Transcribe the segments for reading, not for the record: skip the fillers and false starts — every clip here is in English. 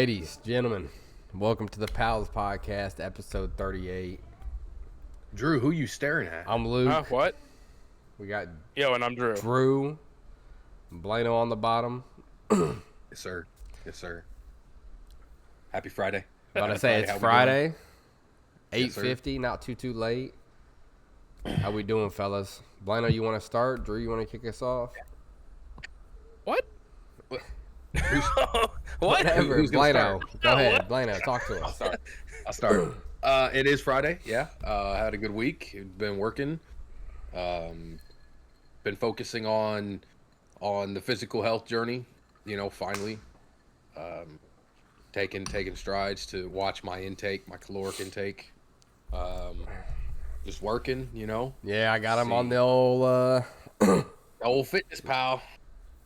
Ladies, gentlemen, welcome to the Pals Podcast, episode 38. Drew, who you staring at? I'm Luke. What? We got And I'm Drew. Drew, Blano on the bottom. Yes, sir. Yes, sir. Happy Friday. About to say it's Friday, 8:50, not too late. How we doing, fellas? Blano, you want to start? Drew, you want to kick us off? What? What? Whatever. Who's gonna Blano, start? go ahead. Blano, talk to us. I'll start. It is Friday. Yeah. I had a good week. Been working. Been focusing on the physical health journey. You know, finally, taking strides to watch my intake, my caloric intake. Just working. You know. Yeah, I got him on the old Old Fitness Pal.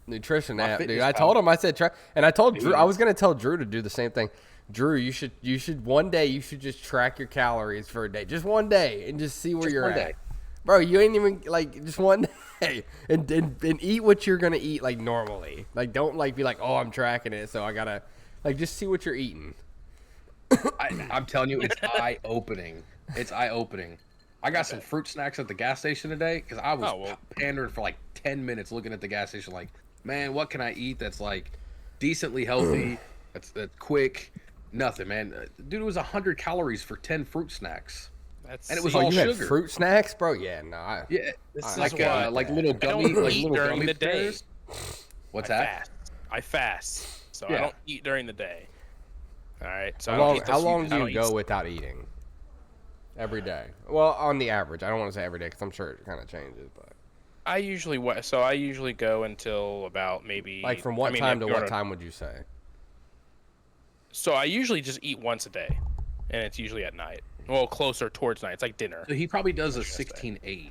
nutrition My app, dude. fitness I pal. told him, I said, try, and I told Drew, Dude. I was gonna tell Drew to do the same thing. Drew, you should one day you should just track your calories for a day, just one day, and just see where Just you're one at. day. Bro, you ain't even like just one day, and eat what you're gonna eat like normally. Like don't like be like, oh, I'm tracking it, so I gotta like just see what you're eating. I'm telling you, it's eye-opening. It's eye-opening. I got some fruit snacks at the gas station today because I was pandering for like 10 minutes looking at the gas station like, man, what can I eat that's like decently healthy, that's quick? Nothing, man. Dude, it was 100 calories for 10 fruit snacks. That's And it was Oh, all you had sugar. fruit snacks, bro? Yeah, no. Yeah, it's I like can't eat like that. little I don't gummy, like eat little during gummy the day. bears. What's I that? fast. I fast, so Yeah. I don't eat during the day. All right. So How long do you go without eating? Every day. Well, on the average. I don't want to say every day because I'm sure it kind of changes, but I usually go until about maybe like from what time to what time would you say? So I usually just eat once a day, and it's usually at night. Well, closer towards night. It's like dinner. So he probably does a 16-8.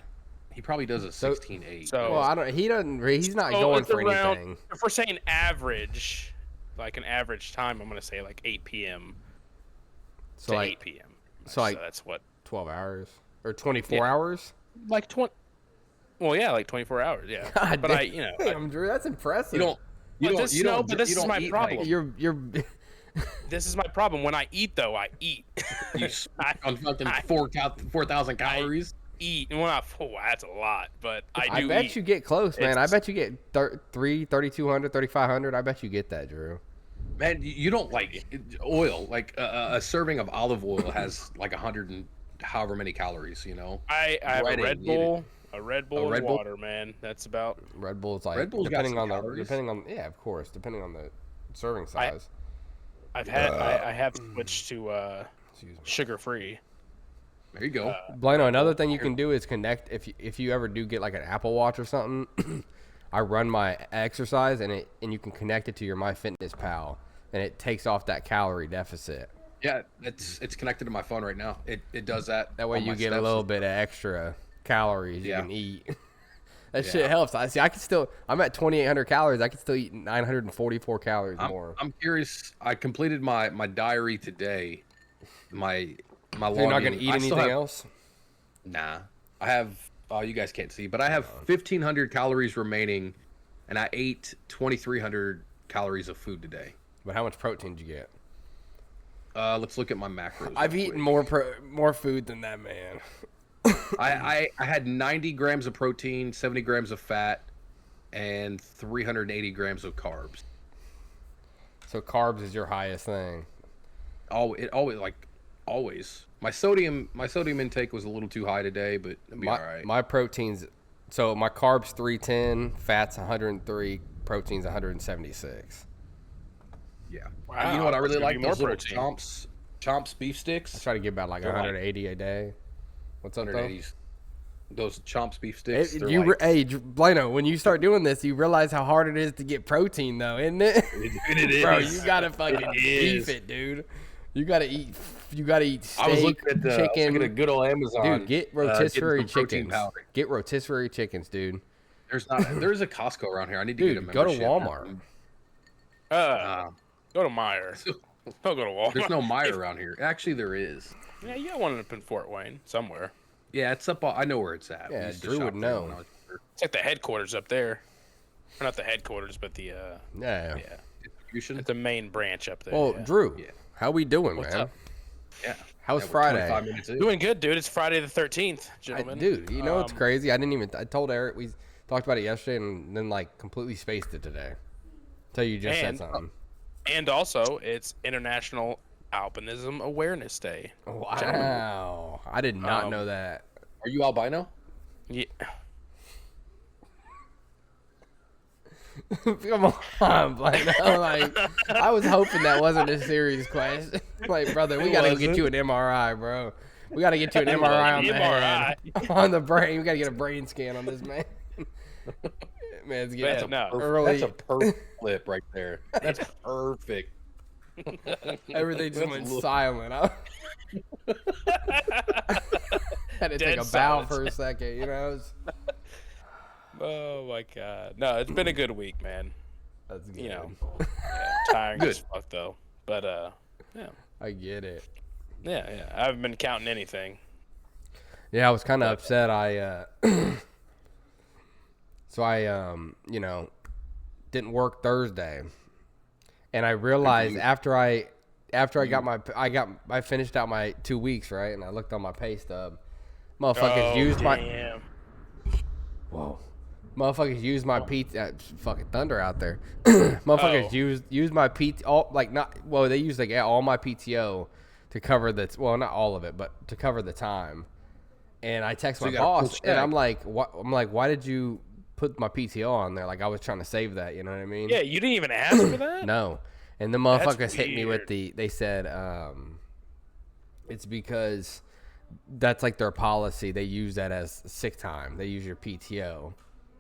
He probably does a 16-8. So Well, I don't. He doesn't. He's not so going it's for around- anything. If we're saying average, like an average time, I'm gonna say like 8 p.m. So to like 8 p.m. so like that's what 12 hours or 24 Yeah. hours. like 20. Well, yeah, like 24 hours. Yeah, God but damn. Damn, Drew, that's impressive. you don't. You But don't. this- You no, don't. but this you is don't my eat, problem. like, You're. This is my problem. When I eat, though, I eat. you on fucking 4,000 calories. Eat. Well, not 4. That's a lot, but I I do bet eat. you get close, man. I It's- bet you get 3,200, 3,500. I bet you get that, Drew. Man, you don't like oil. Like a serving of olive oil has like 100 and however many calories. You know. I have a Breading, Red Bull. A Red Bull Red and Bull? water, man. That's about. Red Bull's like Red Bull's got depending some on the calories. yeah, of course, depending on the serving size. I have switched to Excuse me. sugar-free. There you go. Blano, another thing you can do is connect if you ever do get like an Apple Watch or something. I run my exercise and you can connect it to your MyFitnessPal and it takes off that calorie deficit. Yeah, it's connected to my phone right now. It does that. That way on you my get a steps. little bit of extra calories Yeah. you can eat. That Yeah. shit helps. I'm at 2,800 calories. I can still eat 944 calories more. I'm curious. I completed my diary today. My So you're not gonna login. eat I still anything have- else? Nah, I have. Oh, you guys can't see, but I have 1,500 calories remaining, and I ate 2,300 calories of food today. But how much protein did you get? Let's look at my macros. I've real eaten quick. more food than that, man. I had 90 grams of protein, 70 grams of fat, and 380 grams of carbs. So carbs is your highest thing. Always. My sodium intake was a little too high today, but it'll be all right. My proteins, so my carbs 310, fats 103, proteins 176. Yeah. Wow, You know what I really that's gonna like? be more Those little protein. Chomps beef I sticks. try to get about like They're like- 180 a day. What's up, though? 180s. Those Chomps beef sticks. they're You, like- hey, Blano, when you start doing this, you realize how hard it is to get protein, though, isn't it? It Bro, is. you gotta fucking is. beef it, dude. You gotta eat steak, I was looking at chicken. good old Amazon. Dude, get getting rotisserie some protein chickens. powder. Get rotisserie chickens, dude. There's a Costco around here. I need to Dude, get a go to membership. Walmart. Go to Meijer. Don't go to Walmart. There's no Meijer around here. Actually, there is. Yeah, you got one up in Fort Wayne somewhere. Yeah, it's up. I know where it's at. We Yeah, used to Drew shop would there know. when I was younger. It's like the headquarters up there. Or not the headquarters, but the Yeah. yeah. distribution. It's a main branch up there. Well, yeah. Drew, Yeah. how we doing, What's man? up? Yeah. How's we're Friday? 25 minutes in. Doing good, dude. It's Friday the 13th, gentlemen. Dude, you know what's crazy? I told Eric, we talked about it yesterday and then like completely spaced it today. Until you just said something. And also, it's International Albinism Awareness Day. Wow. I did not know that. Are you albino? Yeah. Come on, like, no, like I was hoping that wasn't a serious question. Like, brother, we gotta get you an MRI, bro. We gotta get you an MRI on the head, on the brain. We gotta get a brain scan on this man. Man's getting That's a perfect flip right there. That's perfect. Everything just went silent. I had to take a bow silence. for a second, you know. Oh my god. No, it's been a good week, man. That's good. You know, tiring as fuck though. But yeah. I get it. Yeah. I haven't been counting anything. Yeah, I was kind of upset. So I didn't work Thursday, and I realized after I finished out my 2 weeks, right, and I looked on my pay stub, motherfuckers used my fucking thunder out there. Motherfuckers used my they used like all my PTO to cover not all of it, but to cover the time. And I text my boss, and I'm like, what? I'm like, why did you put my PTO on there? Like, I was trying to save that, you know what I mean? Yeah, you didn't even ask for that? No. And the motherfuckers hit me with they said, it's because that's like their policy. They use that as sick time. They use your PTO.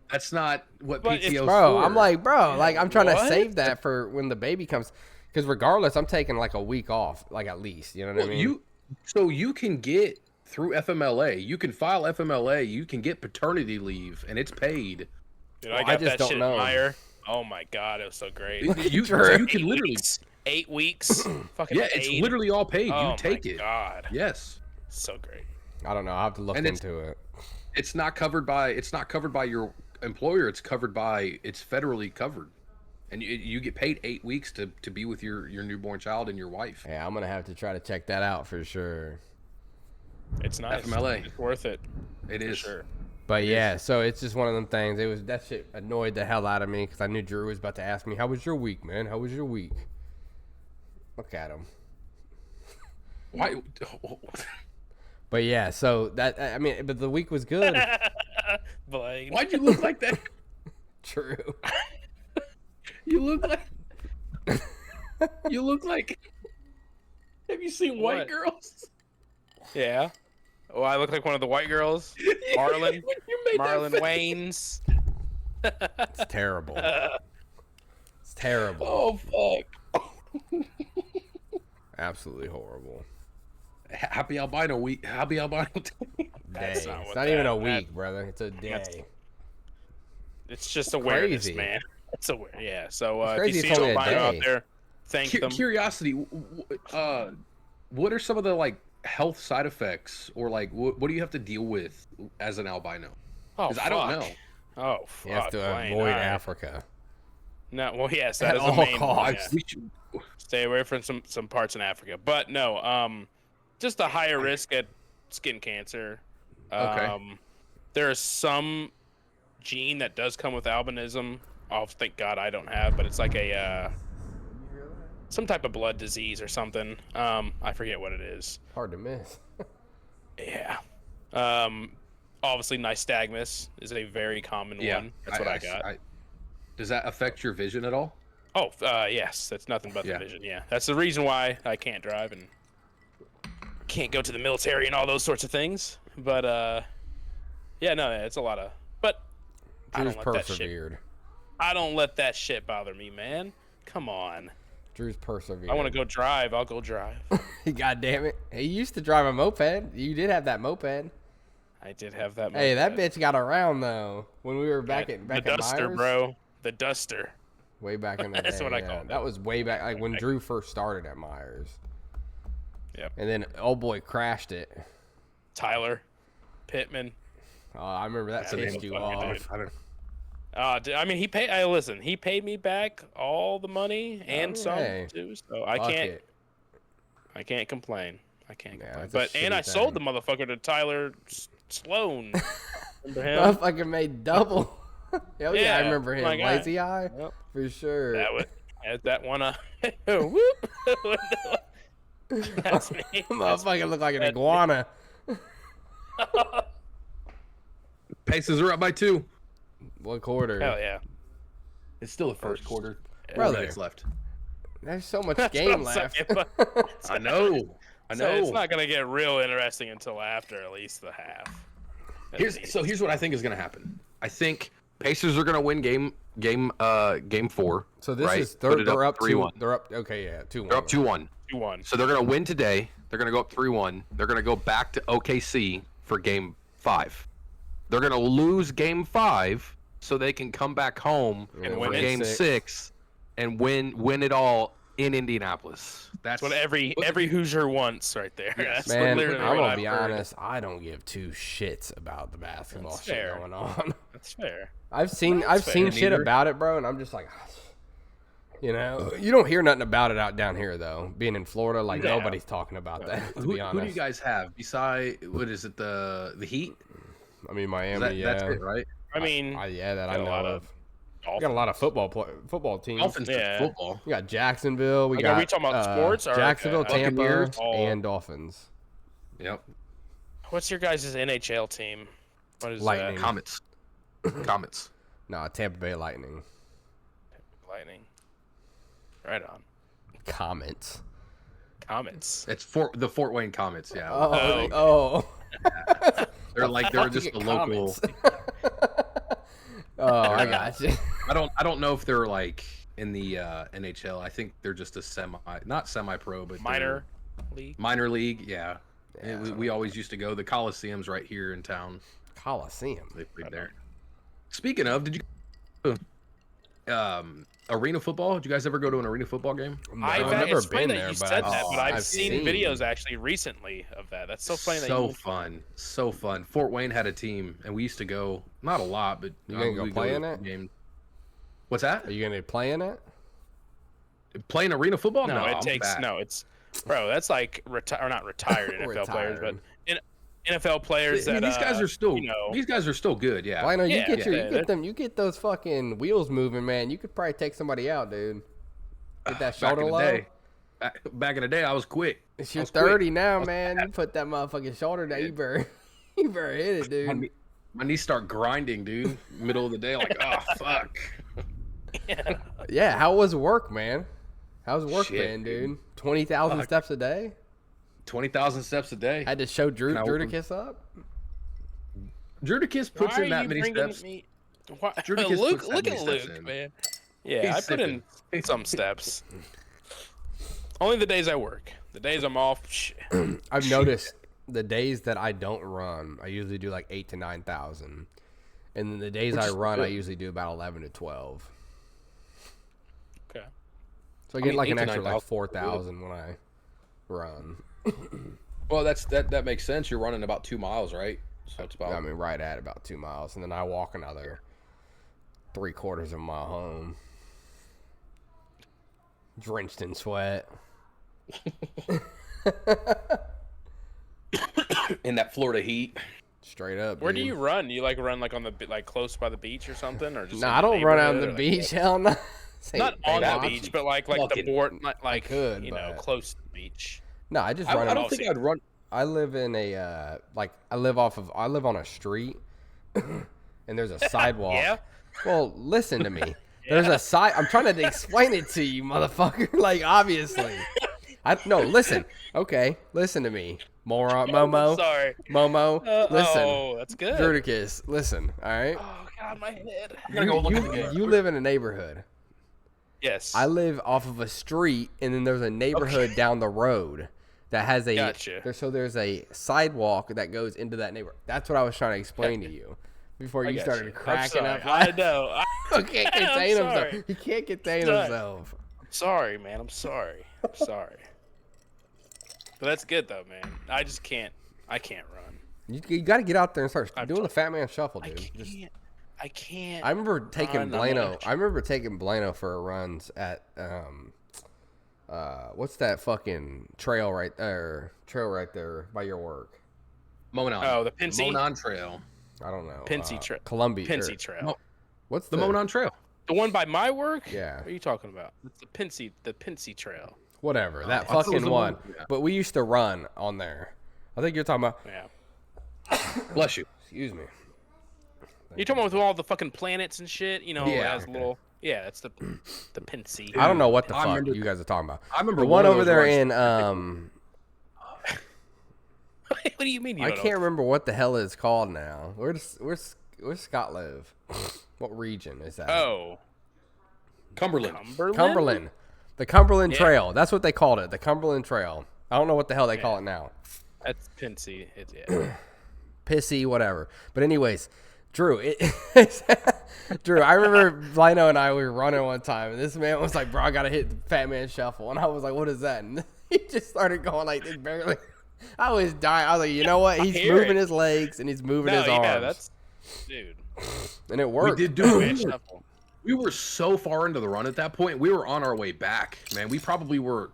That's not what PTO is bro, for. I'm like, bro, like I'm trying to save that for when the baby comes. Because regardless, I'm taking like a week off, like at least, you know what I mean? You can get through FMLA. You can file FMLA. You can get paternity leave, and it's paid. Dude, I got that shit in Meyer. Oh my god, it was so great. You can literally 8 weeks. Fucking yeah, it's literally all paid. Oh you take it. God. Yes. So great. I don't know. I'll have to look into it. It's not covered by your employer. It's federally covered. And you get paid 8 weeks to be with your newborn child and your wife. Yeah, I'm gonna have to try to check that out for sure. It's nice. FMLA. It's worth it. It is. Sure. But yeah, so it's just one of them things. That shit annoyed the hell out of me because I knew Drew was about to ask me, "How was your week, man? How was your week?" Look at him. Why? But yeah, so but the week was good. Blaine. Why'd you look like that? True. You look like. Have you seen White Girls? Yeah. Oh, I look like one of the white girls. Marlon. Marlon Wayans. It's terrible. It's terrible. Oh fuck. Absolutely horrible. Happy albino week. Happy albino day. It's not even a week, brother. It's a day. It's just awareness, crazy. man. It's aware. Yeah. So It's if crazy you see it's only a albino out day. there, thank them. Curiosity. What are some of the like health side effects, or like what do you have to deal with as an albino? Oh, I don't know. Oh, fuck. You have to Blaine. avoid All right. Africa. No, well, yes, that At is all the main costs. one. Yeah. Stay away from some parts in Africa, but no, just a higher risk at skin cancer. Okay. There is some gene that does come with albinism. Oh, thank God I don't have, but it's like a some type of blood disease or something. I forget what it is. Hard to miss. Yeah. Obviously, nystagmus is a very common one. That's what I got. Does that affect your vision at all? Oh, yes. That's nothing but the vision. Yeah. That's the reason why I can't drive and can't go to the military and all those sorts of things. But, yeah, no, it's a lot of. But Drew's persevered. I don't let that shit bother me, man. Come on. Drew's persevered. I want to go drive. I'll go drive. God damn it. He used to drive a moped. You did have that moped. I did have that. Hey, that bitch got around though when we were back at the Duster, Myers. Bro. The Duster. Way back in the day. That's what I call it. That was way back, like when Drew first started at Myers. Yep. And then old boy crashed it. Tyler Pittman. Oh, I remember that pissed you off. I mean, listen, he paid me back all the money and some too, so I can't complain. I can't complain. But I sold the motherfucker to Tyler Sloan. Remember him? Motherfucker made double. Hell yeah, I remember him. Lazy Eye, for sure. That one. Whoop. That's me. Motherfucker look like an iguana. Pacers are up by 2. What quarter? Hell yeah. It's still the first quarter. 4 minutes left. There's so much game left. I know. So it's not gonna get real interesting until after at least the half. Here's what I think is gonna happen. I think Pacers are gonna win game 4. So this is they're up 3-1. They're up 2-1. They're up 2-1. 2-1. So they're gonna win today. They're gonna go up 3-1. They're gonna go back to OKC for game 5. They're gonna lose game 5 so they can come back home for game 6 and win it all in Indianapolis. That's what every Hoosier wants right there. Yes. That's Man, I'm gonna be honest. I don't give 2 shits about the basketball shit going on. That's fair. I've seen shit about it, bro, and I'm just like, you don't hear nothing about it out down here though. Being in Florida, like nobody's talking about that. To be honest, who do you guys have beside what is it the Heat? I mean Miami, That's it, right? I mean, I know of. We got a lot of football teams. Dolphins football. We got Jacksonville. Are we talking about sports? Or, Jacksonville, Tampa, and Dolphins. Yep. What's your guys' NHL team? What is Lightning. Comets. Comets. Nah, Tampa Bay Lightning. Lightning. Right on. Comets. It's the Fort Wayne Comets. Yeah. Oh. They're just a local. Oh, I got you. I don't know if they're like in the NHL. I think they're just a not semi-pro, but minor league. Minor league, yeah. We always used to go. The Coliseum's right here in town. Coliseum. They played there. Speaking of, did you arena football? Did you guys ever go to an arena football game? No, I've never been there, but I've seen videos actually recently of that. That's so funny. So fun. Fort Wayne had a team, and we used to go. Not a lot, but you gonna go play in it? Game. What's that? Are you gonna play in it? Playing arena football? No, it's bro. That's like not retired NFL players, but NFL players that these guys are still these guys are still good. Yeah. Well, I know you get those fucking wheels moving, man. You could probably take somebody out, dude. Get that shoulder low. Back in the day, I was quick. You're 30 now, man. You put that motherfucking shoulder down. You better hit it, dude. My knees start grinding, dude. Middle of the day, like, oh fuck. Yeah. How was work, man? How's work been, dude? 20,000 steps a day. 20,000 steps a day. Had to show Drudicus up. Drudicus puts in that many steps. Look at Luke, man. Yeah, I put in some steps. Only the days I work. The days I'm off. I've noticed the days that I don't run, I usually do like 8,000 to 9,000, and then the days I run, I usually do about 11 to 12. Okay. So I get like an extra like 4,000 when I run. Well, that makes sense. You're running about 2 miles, right? So it's about. I mean, right at about 2 miles, and then I walk another 3/4 of a mile home, drenched in sweat. In that Florida heat. Straight up. Where do you run? You run on the close by the beach or something, or just? No, I don't run out on the beach. Hell no. Not on the beach, but like the board, not like close to the beach. No, I just run. I don't think I'd run. I live in a I live on a street, and there's a sidewalk. Yeah. Well, listen to me. There's a side. I'm trying to explain it to you, motherfucker. Like obviously. Listen. Okay, listen to me. Momo. Sorry. Momo. Listen. Oh, that's good. Drudicus, listen. All right. Oh God, my head. You live in a neighborhood. Yes. I live off of a street, and then there's a neighborhood down the road that has a. Gotcha. So there's a sidewalk that goes into that neighborhood. That's what I was trying to explain to you before you started cracking up. I know. He can't contain himself. He can't contain himself. I'm sorry, man. I'm sorry. But that's good though, man. I just can't. I can't run. You got to get out there and start doing the fat man shuffle, dude. I can't. I remember taking Blano. much. I remember taking Blano for runs at what's that fucking trail right there? Trail right there by your work. Monon. Oh, the Pincy? Monon Trail. I don't know. Pincy Trail. Columbia. Pincy Trail. No, What's the Monon Trail. The one by my work? Yeah. What are you talking about? It's the Pincy Trail. Whatever. That I thought it was fucking the one. one- yeah. But we used to run on there. I think you're talking about. Yeah. Bless you. Excuse me. You're talking about with all the fucking planets and shit, you know, Yeah. it has little. Yeah, it's the Pincy. I don't know what the I fuck remember- you guys are talking about. I remember The one of over those there runs- in What do you mean you I don't know? can't remember what the hell it's called now. Where's Scott live? What region is that? Oh, Cumberland. Cumberland. The Cumberland Yeah. Trail. That's what they called it. The Cumberland Trail. I don't know what the hell they call it now. That's Pincy. It's yeah. Pissy, whatever. But anyways, Drew, Drew, I remember Lino and I were running one time, and this man was like, "Bro, I gotta hit the Fat Man Shuffle," and I was like, "What is that?" And he just started going like this, barely. I was dying. I was like, "You know what? He's moving his legs and he's moving his arms." Yeah, that's dude. And it We worked. did do it. We were so far into the run at that point. We were on our way back, man. We probably were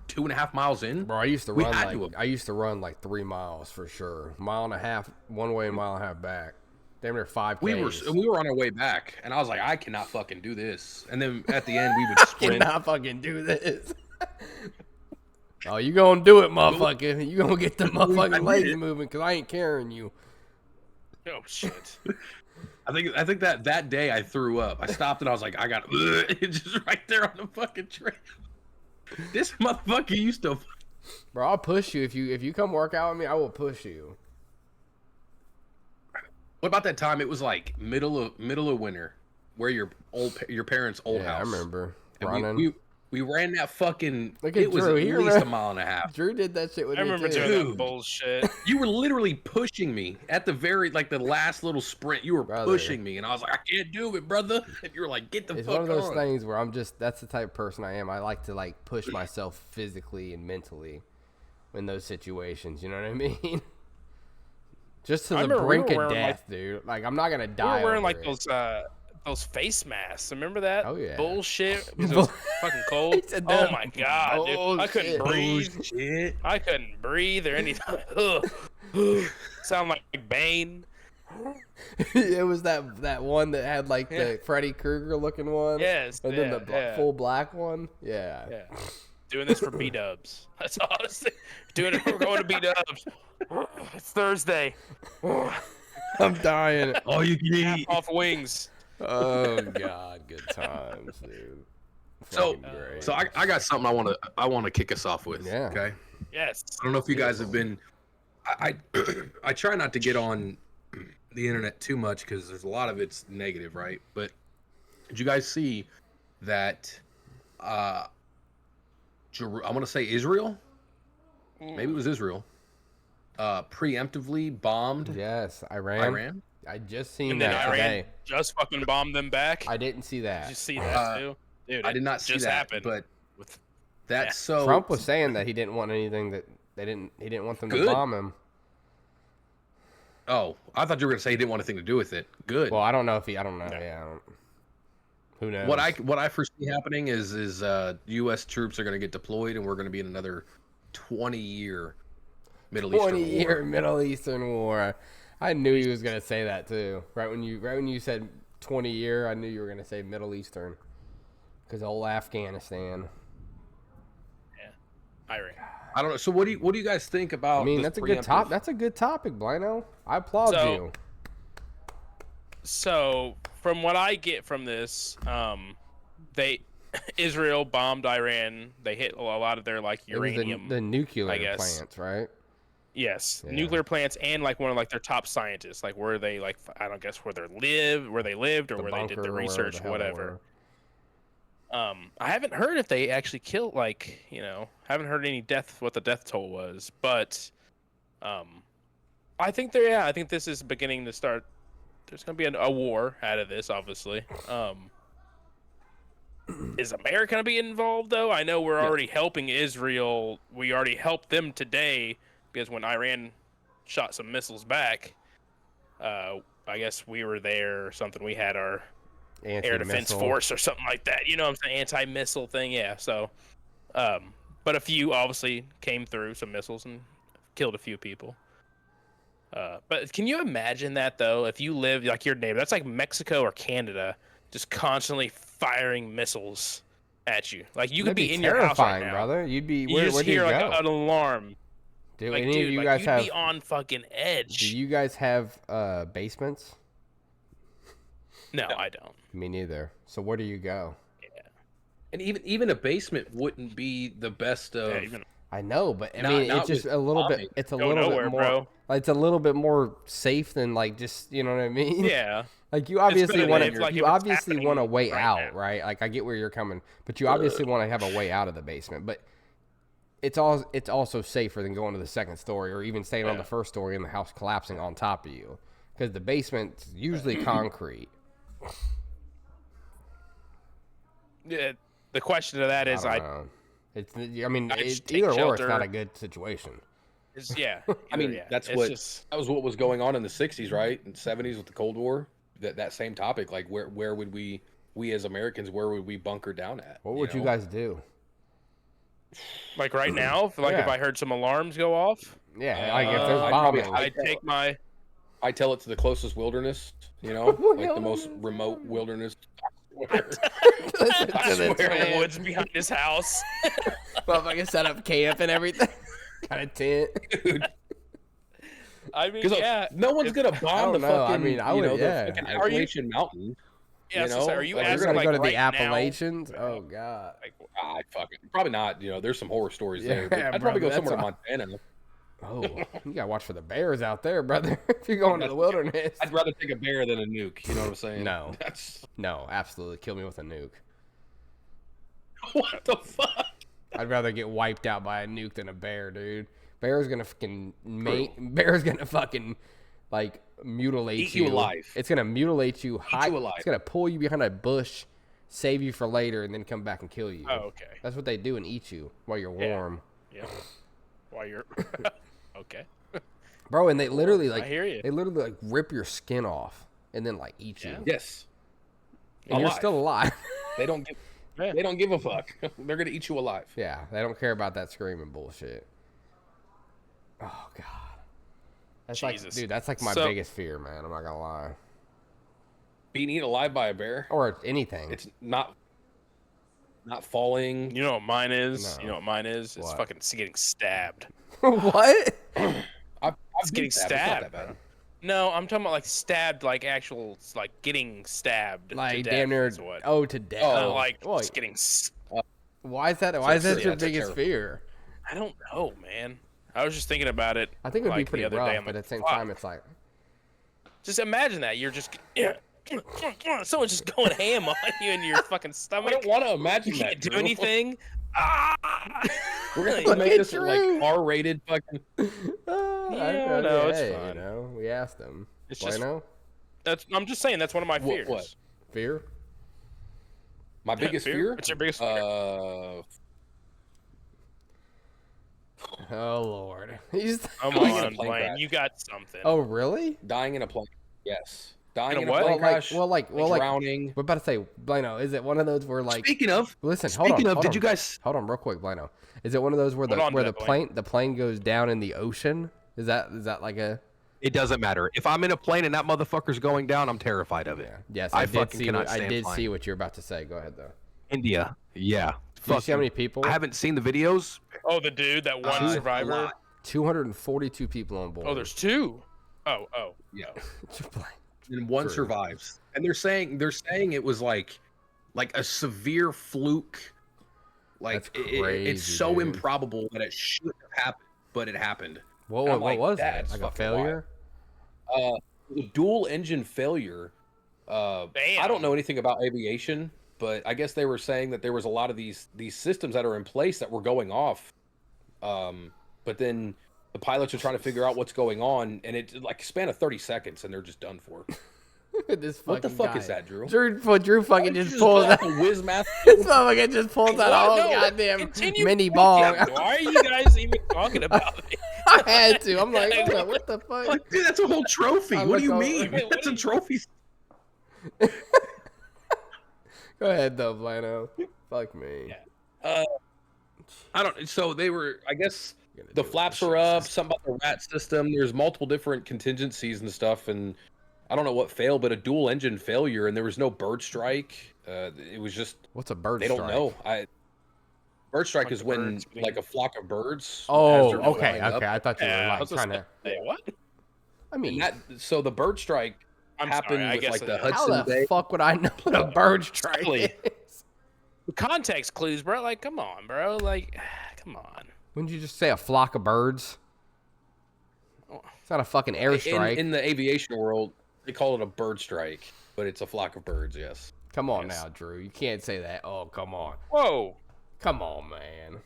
2.5 miles in. Bro, I used to We run had like to have- I used to run like 3 miles for sure. Mile and a half one way, mile and a half back. Damn near 5 We were on our way back, and I was like, I cannot fucking do this. And then at the end, we would sprint. Cannot fucking do this. Oh, you gonna do it, motherfucker. You gonna get the motherfucking legs moving, because I ain't carrying you. Oh shit. I think that day I threw up. I stopped and I was like, I got it just right there on the fucking trail. This motherfucker used to. Bro, I'll push you. If you come work out with me, I will push you. What about that time? It was like middle of winter, where your parents' old Yeah, I house. remember And running. we ran that fucking. Look at It was Drew. at He least ran- a mile and a half. Drew did that shit with I me remember too. doing that Dude. bullshit. You were literally pushing me at the very the last little sprint. You were Brother. pushing me, and I was like, I can't do it, brother. And you were like, get the It's fuck one of those on. things where that's the type of person I am. I like to like push myself physically and mentally in those situations. You know what I mean? Just to I the remember we brink were of wearing, death, dude. Like I'm not gonna We die. were wearing over like it. those face masks. Remember that? Oh, yeah. Bullshit. Because it was fucking cold. He said Oh that. my god, dude. I couldn't Bullshit. breathe. Shit. I couldn't breathe or anything. Sound like Bane. It was that one that had like the Freddy Krueger looking one. Yes, And then yeah, the yeah. full black one. Yeah. Yeah. Doing this for B-dubs. That's all I was saying. Doing it. We're going to B-dubs. It's Thursday. I'm dying. All you can Half eat. off wings. Oh god, good times, dude. So, Fucking great. so I got something I want to kick us off with. Yeah. Okay. Yes. I don't know if you guys have been. I try not to get on the internet too much because there's a lot of it's negative, right? But did you guys see that? I want to say Israel. Maybe it was Israel. Preemptively bombed Yes, Iran. I just seen And then that Iran today. just fucking bombed them back. I didn't see Did that. you see that too? Dude, I did not see just that, happened. but With, that's Yeah. so. Trump was saying that he didn't want anything that he didn't want them to Good. bomb him. Oh, I thought you were gonna say he didn't want anything to do with it. Good. Well, I don't know. No. Yeah. Who knows? What I foresee happening is U.S. troops are going to get deployed, and we're going to be in another 20-year Middle Eastern 20-year war. Middle Eastern war. I knew he was gonna say that too. Right when you said 20-year, I knew you were gonna say Middle Eastern, because old Afghanistan. Iran. I don't know. So what do you guys think about? I mean, this that's a good top. That's a good topic, Blino. I applaud So- you. So, from what I get from this, Israel bombed Iran. They hit a lot of their like It was uranium. the nuclear I guess. plants, right? Yes, Yeah. nuclear plants and like one of like their top scientists, like where they like I don't guess where they lived, or The where they did bunker the or wherever research the or hell they whatever. were. I haven't heard if they actually killed haven't heard any what the death toll was, but I think I think this is beginning to start. There's gonna be a war out of this, obviously. Is America gonna be involved though? I know we're already helping Israel. We already helped them today because when Iran shot some missiles back, I guess we were there or something. We had our air Anti-missile. defense force or something like that. You know what I'm saying? Anti-missile thing, yeah. So, but a few obviously came through, some missiles, and killed a few people. But can you imagine that, though? If you live like your neighbor, that's like Mexico or Canada, just constantly firing missiles at you. Like you could be in your house right now, brother. You'd be. You Where just do you hear like go? an alarm. Do Like, any dude, of you like, guys you'd have? be on fucking edge. Do you guys have basements? No, I don't. Me neither. So where do you go? Yeah. And even a basement wouldn't be the best of. Yeah, I know, but I Not- mean, not it's just with a little bit. bombing. It's a Go little nowhere, bit more. bro. It's a little bit more safe than like just you know what I mean. Yeah. Like you obviously better want than if, like, to. if You it's obviously happening want a way right out, now. right? Like I get where you're coming, but you obviously want to have a way out of the basement. But it's also safer than going to the second story or even staying on the first story and the house collapsing on top of you, because the basement's usually concrete. Yeah. The question to that is, I don't know. I mean, I'd just take either or, it's shelter. not a good situation. yeah. I mean, yeah. that's It's what just- that was what was going on in the '60s, right? In '70s with the Cold War. That same topic, like where would we as Americans, where would we bunker down at? What would you know? guys do? like right now, if I heard some alarms go off, Yeah, like if there's I'd probably bombing. I'd take my. I tell it to the closest wilderness, you know, like the most remote wilderness. Listen I to this, swear, man. woods behind his house. Motherfucker set up camp and everything. Got a tent. I mean, Because yeah. no one's gonna bomb the don't know. I fucking, mean, I you know, would- the yeah. fucking Are you- Appalachian Mountain. Yeah, you so know, are you like, You're asking gonna like go to right the Appalachians? Oh god. Like, I'd fucking probably not. You know, there's some horror stories Yeah, there. But I'd bro, probably go that's somewhere to a- Montana. Oh, you gotta watch for the bears out there, brother. If you're going to the wilderness. I'd rather take a bear than a nuke. You know what I'm saying? No. That's No, absolutely. Kill me with a nuke. what the fuck. I'd rather get wiped out by a nuke than a bear, dude. Bear's gonna fucking like mutilate Eat you alive. It's gonna mutilate you. you alive. It's gonna pull you behind a bush, save you for later, and then come back and kill you. oh, okay. That's what they do and eat you while you're Yeah. warm, Yeah. While you're okay. bro. And they literally I hear you. They literally like rip your skin off and then like eat you, Yeah. Yes. and you're Alive. still alive. They don't give. Yeah. They don't give a fuck. They're gonna eat you alive. Yeah, they don't care about that screaming bullshit. Oh god, that's Jesus. like, dude, that's like my So- biggest fear, man. I'm not gonna lie. Being eaten alive by a bear. Or anything. It's not falling. You know what mine is? No. You know what mine is? It's What? fucking getting stabbed. What? I've It's been getting stabbed. It's not stabbed. that bad. No, I'm talking about like stabbed, like actual, like getting stabbed. to Like death damn near. is what. Oh, to death. Not Oh. like Well, just getting. why is that? Why is that yeah, your that's a biggest terrible- fear? I don't know, man. I was just thinking about it. I think it would like, be the pretty other rough, day. I'm but like, at the same fuck. time, it's like, Just imagine that you're just someone's just going ham on you in your fucking I stomach. don't want to imagine You that. can't do Drew. anything. Ah! We're gonna Look make at this Drew. like R-rated fucking. Yeah, no, it's hey, fine. You know, we asked them. It's just- Bueno? I'm just saying that's one of my What- fears. what? Fear? My biggest fear. What's your biggest fear? Oh lord. He's. Come dying in a on, plane Blaine. crash. You got something. Oh really? Dying in a plane. Yes. Dying In a in a what? plane crash. like drowning. we're about to say, Blano, is it one of those where like? Speaking of, Listen, hold on. speaking of, hold did on. you guys? Hold on, real quick, Blano. Is it one of those where Hold on to the that, Blaine. plane goes down in the ocean? Is that like a? It doesn't matter. If I'm in a plane and that motherfucker's going down, I'm terrified of it. Yeah. Yes, I I did fucking see. cannot What, I stand did flying. see what you're about to say. Go ahead though. India. Yeah. Did you see how many people? I haven't seen the videos. Oh, the dude, that one a survivor. lot. 242 people on board. Oh, there's two. Oh. Yeah. Blaine. And one True. survives. And they're saying it was like a severe fluke. Like That's it's crazy, so dude. improbable that it shouldn't have happened, but it happened. What I'm like, was that? that's Like a fucking failure? The dual engine failure. I Damn. don't know anything about aviation, but I guess they were saying that there was a lot of these systems that are in place that were going off. But then the pilots are trying to figure out what's going on, and it like a span of 30 seconds, and they're just done for. This What the fucking fuck guy. is that, Drew? Drew fucking You just pulls pull out. a whiz math. This motherfucker just pulls out What? all No, goddamn continue mini with ball. it. Why are you guys even talking about it? I had to. I'm like, hold up, what the fuck? Like, dude, that's a whole trophy. What do you mean? That's a trophy. Go ahead, though, Blano. Fuck me. Yeah. I don't. So they were. I guess the flaps were up. Something about the rat system. There's multiple different contingencies and stuff, and I don't know what failed, but a dual engine failure, and there was no bird strike. It was just. What's a bird They strike? don't know. Bird strike Like is the when birds being- like a flock of birds. Oh, as they're okay, flying okay. up, I thought you were Yeah, I like was trying just to. say what? I mean, so the bird strike I'm happened sorry, I with guess like the it- how Hudson the Bay. fuck would I know what a bird strike Exactly. is? Context clues, bro. Like, come on, bro. Like, come on. Wouldn't you just say a flock of birds? It's not a fucking airstrike. In the aviation world, they call it a bird strike, but it's a flock of birds. Yes. Come on Yes. now, Drew. You can't say that. Oh, come on. Whoa. Come on, man.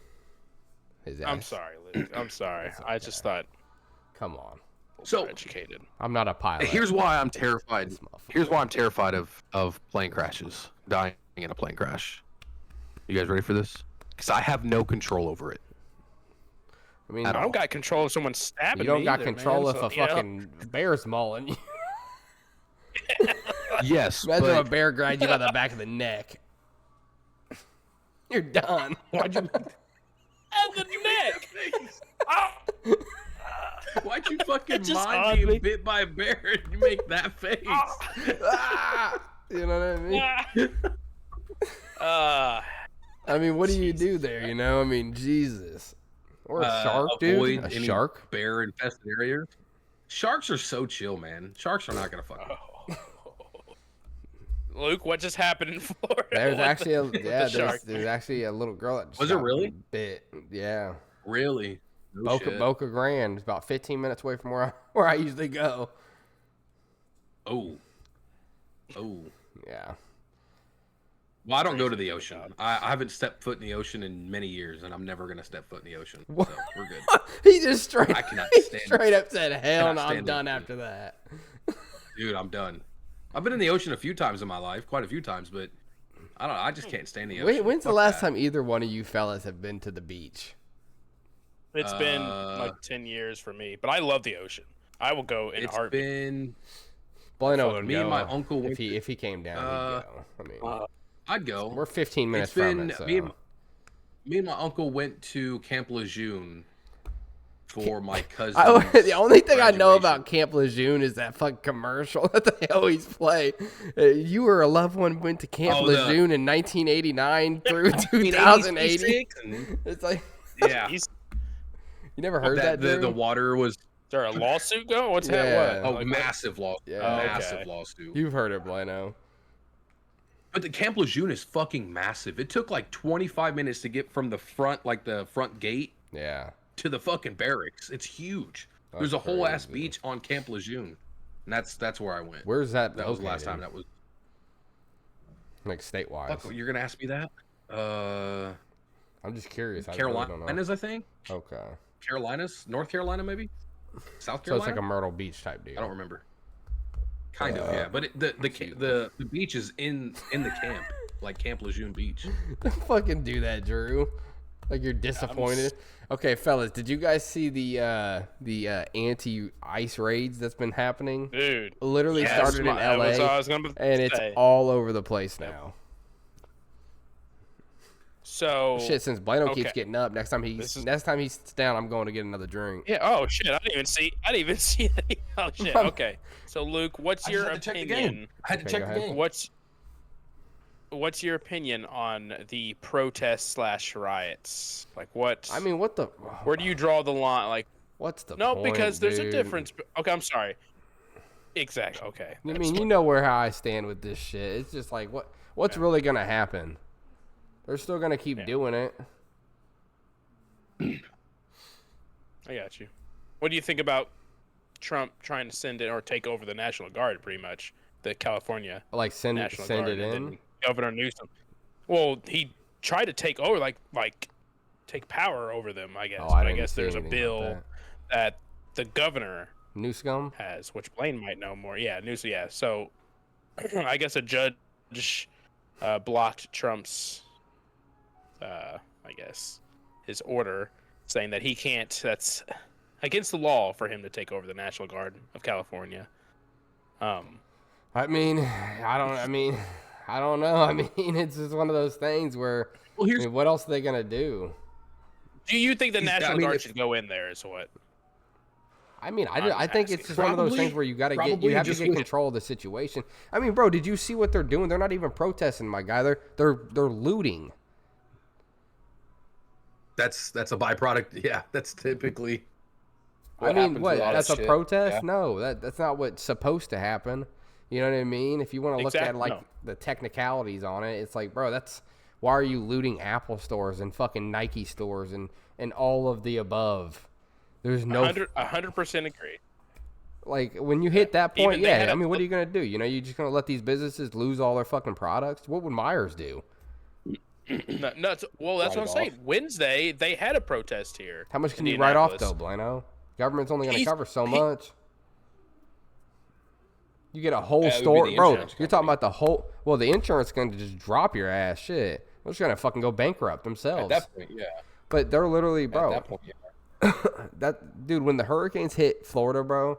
His I'm ass. sorry, Luke. I'm sorry. It's I just okay. thought Come on. So educated. I'm not a pilot. Here's why I'm terrified. This motherfucker. Here's why I'm terrified of plane crashes, dying in a plane crash. You guys ready for this? Because I have no control over it. I mean, I don't got control of someone stabbing you don't me got either, control man, if so, a you know. fucking bear's mauling you. Yes, Imagine but if a bear grabs you by the back of the neck. You're done. why'd you And the neck. Ah! why'd you fucking just mind odd being me. bit by a bear and you make that face? Ah! You know what I mean? I mean, what do you do there? You know, I mean, Jesus. Or a shark, dude. Avoid A any shark. bear infested areas. Sharks are so chill, man. Sharks are not gonna fuck you. Luke, what just happened in Florida? There's With actually a with the yeah. shark? There's actually a little girl that just Was it got really? bit. Yeah. Really? No shit. Boca Grande. It's about 15 minutes away from where I usually go. Oh. Yeah. Well, I don't go to the ocean. I haven't stepped foot in the ocean in many years, and I'm never gonna step foot in the ocean. What? So we're good. He just straight. I cannot he stand it. straight up said, "Hell Cannot no, I'm stand done it. after that." Dude, I'm done. I've been in the ocean a few times in my life, quite a few times, but I don't know. I just can't stand the ocean. When's the Fuck last that. time either one of you fellas have been to the beach? It's been like 10 years for me, but I love the ocean. I will go in a It's heartbeat. been. Blano Fuck, would me go and my uncle if went he came down. He'd go. I mean, I'd go. we're 15 minutes It's been from it. So. me and my uncle went to Camp Lejeune for my cousin. The only thing I know about Camp Lejeune is that fucking commercial that they always play. You or a loved one went to Camp Oh, Lejeune in 1989 through 2080. It's like Yeah, Is you never heard that, the Drew? water was there a lawsuit going? What's Yeah. that? What? a massive lawsuit. Yeah. A Oh, massive okay. lawsuit. You've heard it, Blano. But the Camp Lejeune is fucking massive. It took like 25 minutes to get from the front, like the front gate, Yeah. to the fucking barracks. It's huge. There's That's a whole ass crazy. beach on Camp Lejeune, and that's where I went. Where's that? That was the last located? time. That was. Like state-wise. Fuck, you're gonna ask me that? I'm just curious. I really don't know. Carolinas, I think. Okay. Carolinas, North Carolina, maybe. South So it's Carolina. like a Myrtle Beach type deal. I don't remember. Kind of, yeah. But the beach is in the camp, like Camp Lejeune Beach. Don't fucking do that, Drew. Like you're disappointed. Okay, fellas, did you guys see the anti-ice raids that's been happening? Dude. Literally Yes, started in that LA, was what I was gonna and it's say. all over the place now. So Shit, since Blano keeps okay. getting up, next time he sits down, I'm going to get another drink. Yeah. Oh shit! I didn't even see that. Oh shit. Okay. So Luke, what's I your just had to check the opinion? game. I had to Okay, check go the ahead. game. What's your opinion on the protests / riots? Like what? I mean, what the? where do you draw the line? Like What's the no, point, because there's a dude? difference. Okay, I'm sorry. Exactly. Okay. I mean, you know how I stand with this shit. It's just like what's really gonna happen? They're still gonna keep doing it. I got you. What do you think about Trump trying to send it or take over the National Guard? Pretty much the California Like send National it Guard. in. and then Governor Newsom. Well, he tried to take over, like take power over them. I guess. Oh, But I didn't guess see there's a anything bill about that the governor New scum. has, which Blaine might know more. Yeah, Newsom. Yeah. So I guess a judge blocked Trump's, I guess, his order, saying that he can't. That's against the law for him to take over the National Guard of California. I mean, I don't know. I mean, it's just one of those things where, what else are they gonna do? Do you think the National Guard should go in there? Is what? I mean, I think it's just one of those things where you have to get control of the situation. I mean, bro, did you see what they're doing? They're not even protesting, my guy. They're looting. That's a byproduct. Yeah, that's typically. I mean, what? That's a protest? Yeah. No, that's not what's supposed to happen. You know what I mean? If you want to look at like the technicalities on it, it's like, bro, why are you looting Apple stores and fucking Nike stores and all of the above? There's no 100% agree. Like when you hit that point, I mean, what are you gonna do? You know, you just gonna let these businesses lose all their fucking products? What would Myers do? Well, that's what I'm saying. Wednesday they had a protest here. How much can you write off though, Blano? Government's only gonna cover so much. You get a whole store, bro. You're talking about the whole. Well, the insurance going to just drop your ass. Shit, they're just gonna fucking go bankrupt themselves. At that point, yeah. But they're literally, bro. At that point, yeah. That dude, when the hurricanes hit Florida, bro,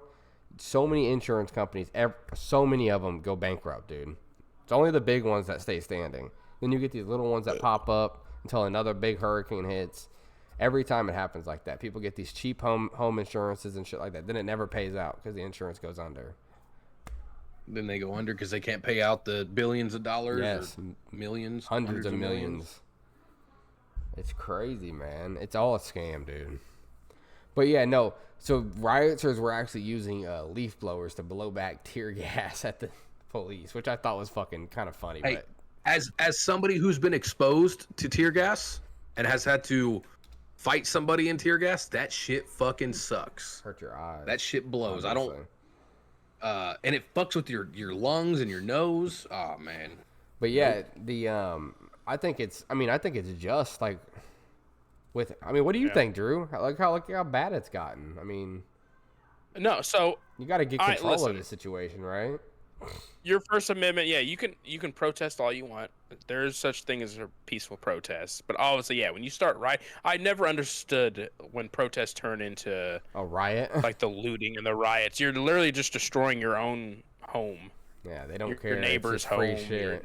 so many insurance companies, so many of them go bankrupt, dude. It's only the big ones that stay standing. Then you get these little ones that pop up until another big hurricane hits. Every time it happens like that, people get these cheap home insurances and shit like that. Then it never pays out because the insurance goes under. Then they go under because they can't pay out the billions of dollars, or millions, hundreds of millions. It's crazy, man. It's all a scam, dude. But yeah, no. So rioters were actually using leaf blowers to blow back tear gas at the police, which I thought was fucking kind of funny. Hey, but as somebody who's been exposed to tear gas and has had to fight somebody in tear gas, that shit fucking sucks. Hurt your eyes. That shit blows. Obviously. I don't. And it fucks with your lungs and your nose. Oh man. But yeah, I think it's just like. What do you think, Drew? How bad it's gotten. I mean, no. So you got to get control of the situation, right? Your First Amendment, yeah. You can protest all you want. There's such thing as a peaceful protest, but obviously, yeah. When you start I never understood when protests turn into a riot, like the looting and the riots. You're literally just destroying your own home. Yeah, they don't care. Your neighbor's home, the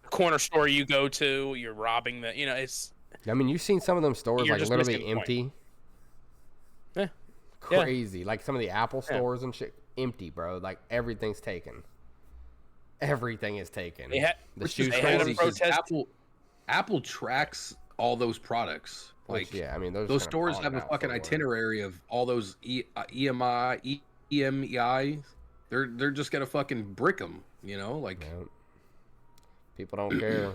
corner store you go to. You're robbing the. It's. I mean, you've seen some of them stores like literally empty. Yeah. Crazy. Like some of the Apple stores and shit, empty, bro. Like everything's taken. Everything is taken. The shoe stores. Apple tracks all those products. Like, I mean, those stores have a fucking itinerary of all those EMI. They're just gonna fucking brick them. You know, like people don't care.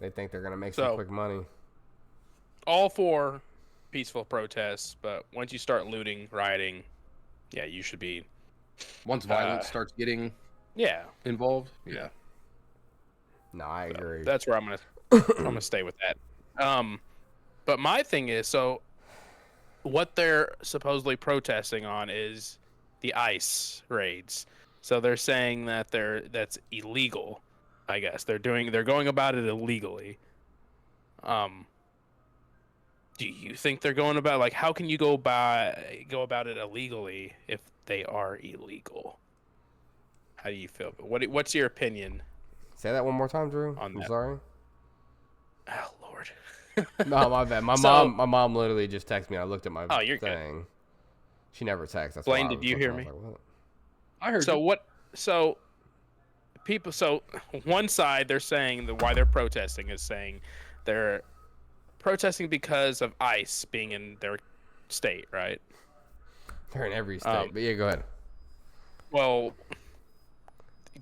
They think they're going to make some quick money. All for peaceful protests, but once you start looting, rioting, yeah, you should be. Once violence starts getting involved, yeah. No, I agree. That's where I'm gonna stay with that. But my thing is, so what they're supposedly protesting on is the ICE raids. So they're saying that that's illegal. I guess they're going about it illegally. Do you think they're going about, like, how can you go about it illegally if they are illegal? How do you feel? What's your opinion? Say that one more time, Drew. I'm sorry. Oh Lord. No, my bad. My mom literally just texted me. I looked at my thing. Good. She never texts. That's Blaine, did you hear me? Like, what? I heard. So people. So one side, they're saying why they're protesting is saying they're protesting because of ICE being in their state, right? They're in every state, but yeah, go ahead. Well,